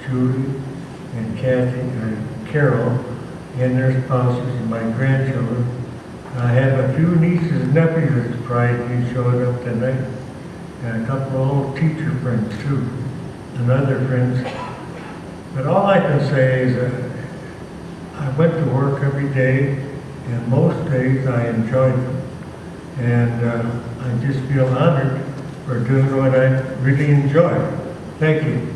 Judy, and Carol, and their spouses, and my grandchildren. I have a few nieces and nephews that surprised me showing up tonight, and a couple of old teacher friends too, and other friends. But all I can say is I went to work every day, and most days I enjoyed them. And I just feel honored for doing what I really enjoy. Thank you.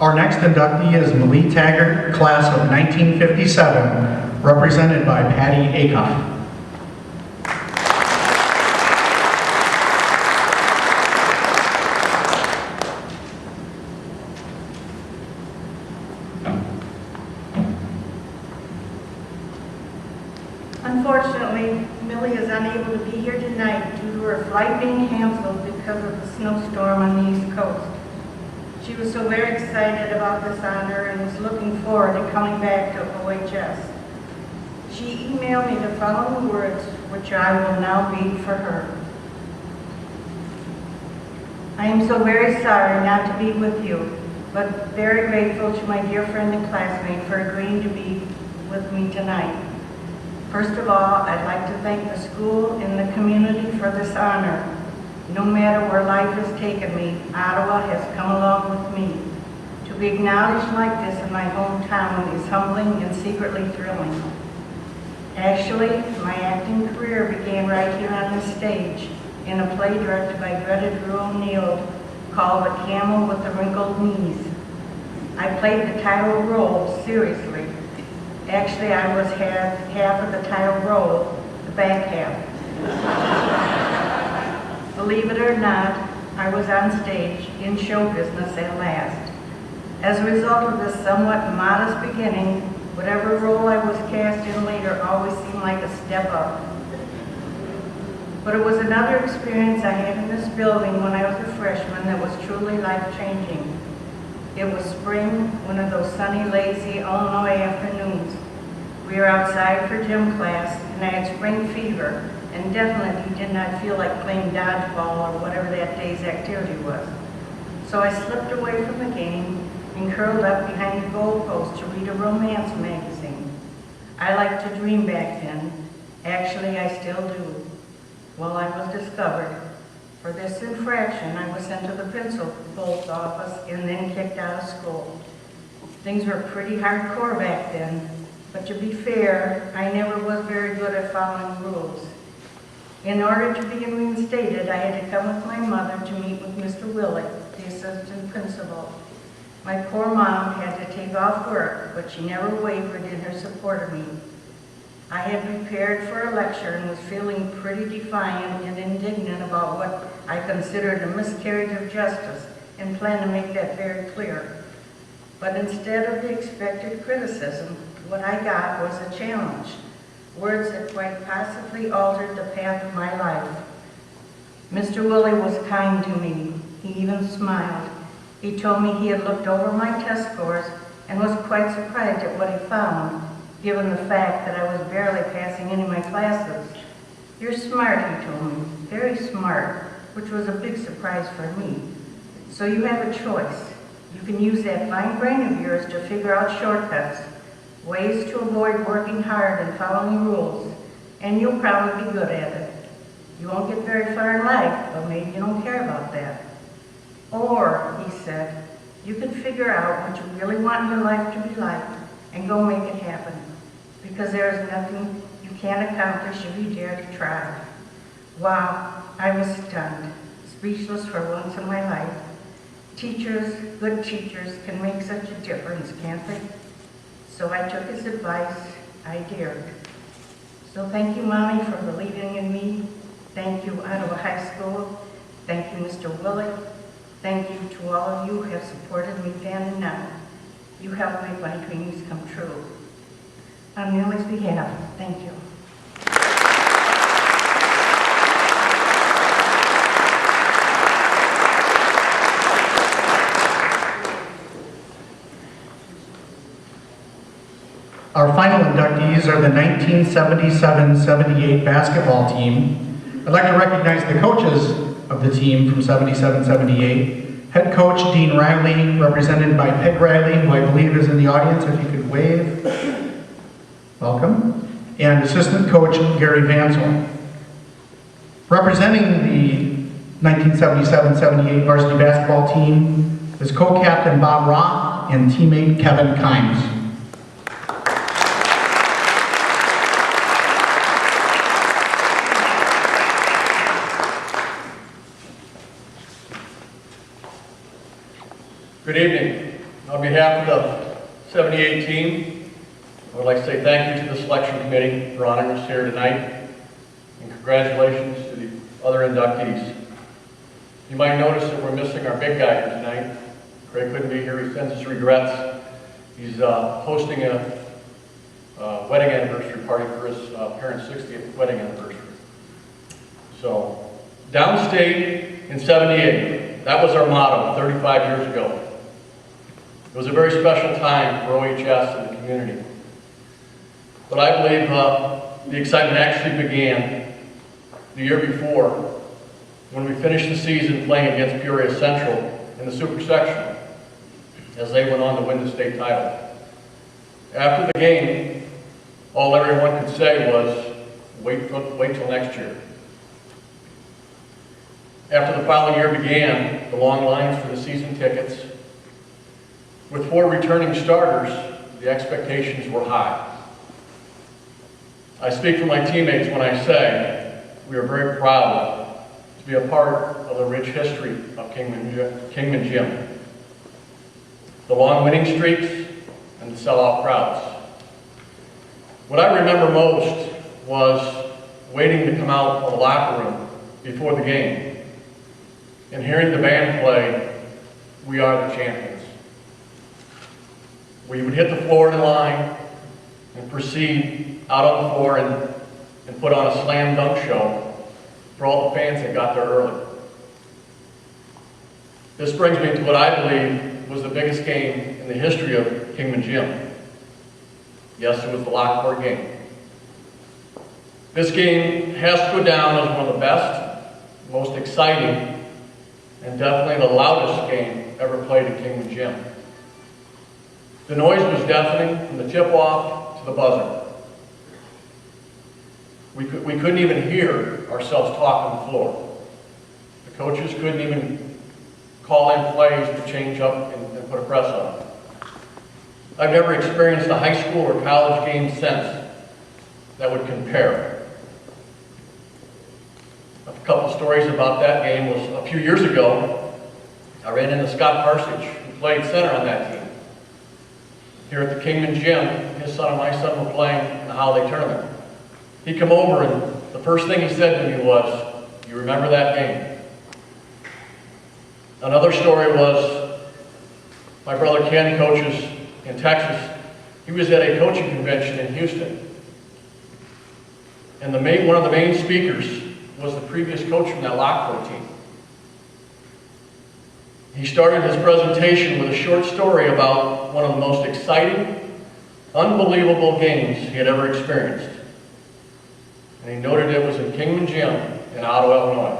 Our next inductee is Millee Taggart, class of 1957, represented by Patty Acuff. Unfortunately, Millee is unable to be here tonight due to her flight being canceled because of the snowstorm on the East Coast. She was so very excited about this honor and was looking forward to coming back to OHS. She emailed me the following words, which I will now read for her. I am so very sorry not to be with you, but very grateful to my dear friend and classmate for agreeing to be with me tonight. First of all, I'd like to thank the school and the community for this honor. No matter where life has taken me, Ottawa has come along with me. To be acknowledged like this in my hometown is humbling and secretly thrilling. Actually, my acting career began right here on this stage in a play directed by Bretag O'Neill called The Camel with the Wrinkled Knees. I played the title role seriously. Actually, I was half of the title role, the back half. Believe it or not, I was on stage in show business at last. As a result of this somewhat modest beginning, whatever role I was cast in later always seemed like a step up. But it was another experience I had in this building when I was a freshman that was truly life-changing. It was spring, one of those sunny, lazy Illinois afternoons. We were outside for gym class, and I had spring fever, and definitely did not feel like playing dodgeball or whatever that day's activity was. So I slipped away from the game and curled up behind the goalpost to read a romance magazine. I liked to dream back then. Actually, I still do. Well, I was discovered. For this infraction, I was sent to the principal's office and then kicked out of school. Things were pretty hardcore back then, but to be fair, I never was very good at following rules. In order to be reinstated, I had to come with my mother to meet with Mr. Willie, the assistant principal. My poor mom had to take off work, but she never wavered in her support of me. I had prepared for a lecture and was feeling pretty defiant and indignant about what I considered a miscarriage of justice and planned to make that very clear. But instead of the expected criticism, what I got was a challenge. Words that quite possibly altered the path of my life. Mr. Willie was kind to me. He even smiled. He told me he had looked over my test scores and was quite surprised at what he found, given the fact that I was barely passing any of my classes. You're smart, he told me, very smart, which was a big surprise for me. So you have a choice. You can use that fine brain of yours to figure out shortcuts, ways to avoid working hard and following rules, and you'll probably be good at it. You won't get very far in life, but maybe you don't care about that. Or, he said, you can figure out what you really want your life to be like and go make it happen, because there is nothing you can't accomplish if you dare to try. Wow, I was stunned, speechless for once in my life. Teachers, good teachers, can make such a difference, can't they? So I took his advice. I dared. So thank you, Mommy, for believing in me. Thank you, Ottawa High School. Thank you, Mr. Willie. Thank you to all of you who have supported me then and now. You helped make my dreams come true. On Millie's behalf, thank you. Our final inductees are the 1977-78 basketball team. I'd like to recognize the coaches of the team from 77-78. Head coach Dean Riley, represented by Peg Riley, who I believe is in the audience, if you could wave. Welcome. And assistant coach Gary Vansel. Representing the 1977-78 varsity basketball team is co-captain Bob Roth and teammate Kevin Kimes. Good evening. On behalf of the 78 team, I would like to say thank you to the selection committee for honoring us here tonight, and congratulations to the other inductees. You might notice that we're missing our big guy here tonight. Craig couldn't be here, he sends his regrets. He's hosting a wedding anniversary party for his parents' 60th wedding anniversary. So, downstate in 78, that was our motto 35 years ago. It was a very special time for OHS and the community. But I believe the excitement actually began the year before when we finished the season playing against Peoria Central in the Super Sectional as they went on to win the state title. After the game, all everyone could say was, wait till next year. After the following year began, the long lines for the season tickets. With 4 returning starters, the expectations were high. I speak for my teammates when I say we are very proud to be a part of the rich history of Kingman Gym. The long winning streaks and the sellout crowds. What I remember most was waiting to come out of the locker room before the game and hearing the band play, "We Are the Champions." We would hit the floor in line and proceed out on the floor and put on a slam dunk show for all the fans that got there early. This brings me to what I believe was the biggest game in the history of Kingman Gym. Yes, it was the Lockport game. This game has to go down as one of the best, most exciting, and definitely the loudest game ever played at Kingman Gym. The noise was deafening from the tip-off to the buzzer. We couldn't even hear ourselves talk on the floor. The coaches couldn't even call in plays to change up and put a press on. I've never experienced a high school or college game since that would compare. A couple stories about that game was a few years ago, I ran into Scott Parsage, who played center on that team. Here at the Kingman Gym, his son and my son were playing in the holiday tournament. He came over and the first thing he said to me was, "You remember that game?" Another story was my brother Ken coaches in Texas. He was at a coaching convention in Houston. And one of the main speakers was the previous coach from that Lockport team. He started his presentation with a short story about one of the most exciting, unbelievable games he had ever experienced. And he noted it was in Kingman Gym in Ottawa, Illinois.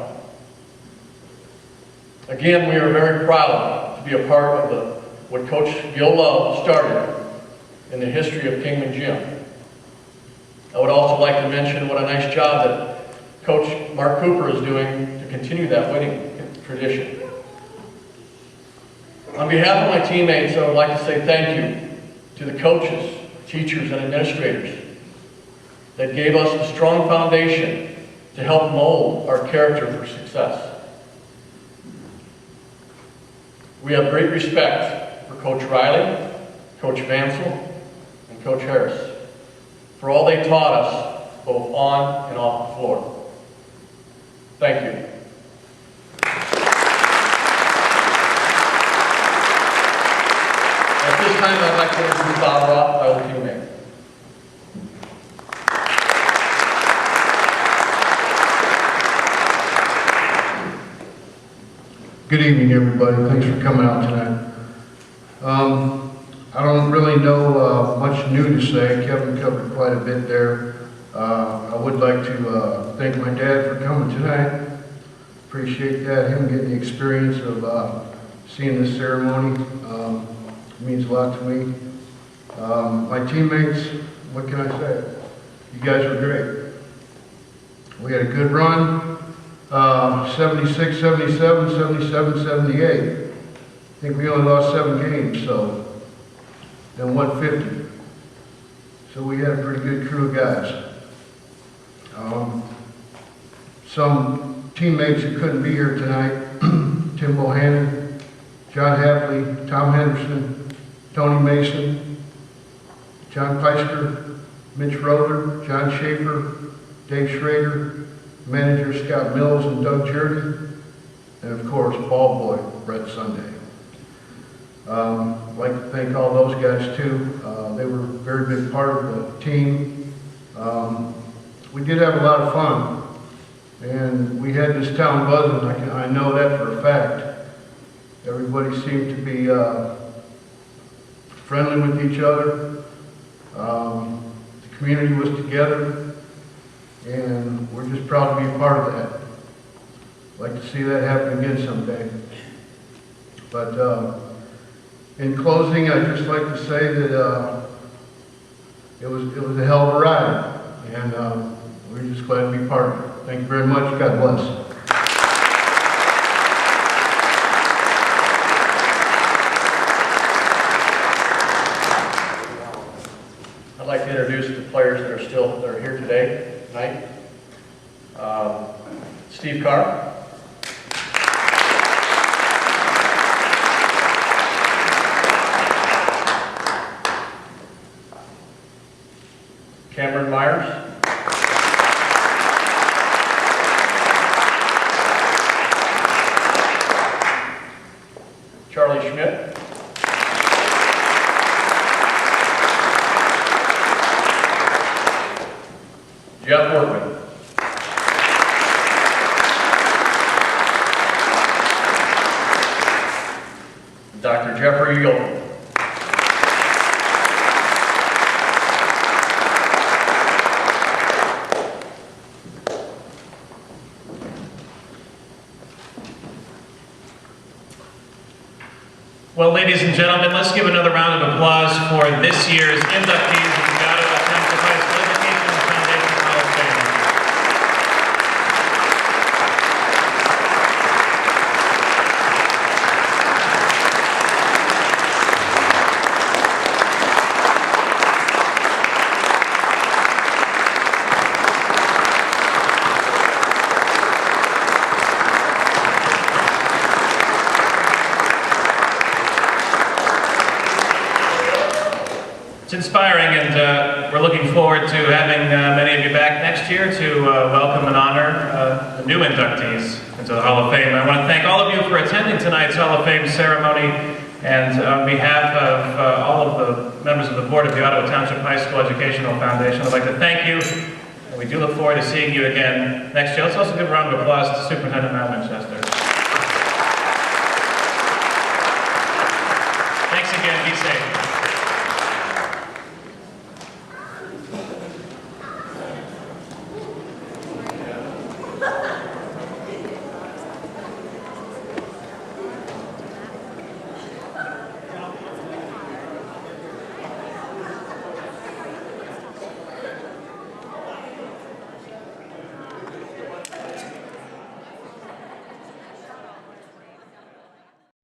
Again, we are very proud to be a part of what Coach Gil Love started in the history of Kingman Gym. I would also like to mention what a nice job that Coach Mark Cooper is doing to continue that winning tradition. On behalf of my teammates, I would like to say thank you to the coaches, teachers, and administrators that gave us a strong foundation to help mold our character for success. We have great respect for Coach Riley, Coach Vansel, and Coach Harris for all they taught us both on and off the floor. Thank you. At this time, I'd like to introduce Farabaugh, my old teammate. Good evening, everybody. Thanks for coming out tonight. I don't really know much new to say. Kevin covered quite a bit there. I would like to thank my dad for coming tonight. Appreciate that, him getting the experience of seeing this ceremony. It means a lot to me. My teammates, what can I say? You guys were great. We had a good run. 76, 77, 77, 78. I think we only lost 7 games, so, and 150. So we had a pretty good crew of guys. Some teammates that couldn't be here tonight, Tim Bohannon, John Hapley, Tom Henderson, Tony Mason, John Peisker, Mitch Roeder, John Schaefer, Dave Schrader, manager Scott Mills and Doug Jerdy, and of course, ball boy, Brett Sunday. I'd like to thank all those guys too. They were a very big part of the team. We did have a lot of fun, and we had this town buzzing. I know that for a fact. Everybody seemed to be friendly with each other. The community was together, and we're just proud to be a part of that. I'd like to see that happen again someday. But in closing, I'd just like to say that it was a hell of a ride, and we're just glad to be part of it. Thank you very much. God bless. I'd like to introduce the players that are here tonight. Steve Carr. Cameron Myers. Charlie Schmidt. Jeff Workman. Dr. Jeffrey Yilton. Well, ladies and gentlemen, let's give another round of applause for this year's inductees of the Ottawa Township High School Education Foundation Hall of Fame. It's inspiring, and we're looking forward to having many of you back next year to welcome and honor the new inductees into the Hall of Fame. I want to thank all of you for attending tonight's Hall of Fame ceremony, and on behalf of all of the members of the board of the Ottawa Township High School Educational Foundation, I'd like to thank you, and we do look forward to seeing you again next year. Let's also give a round of applause to Superintendent Matt Winchester. Thanks again, be safe.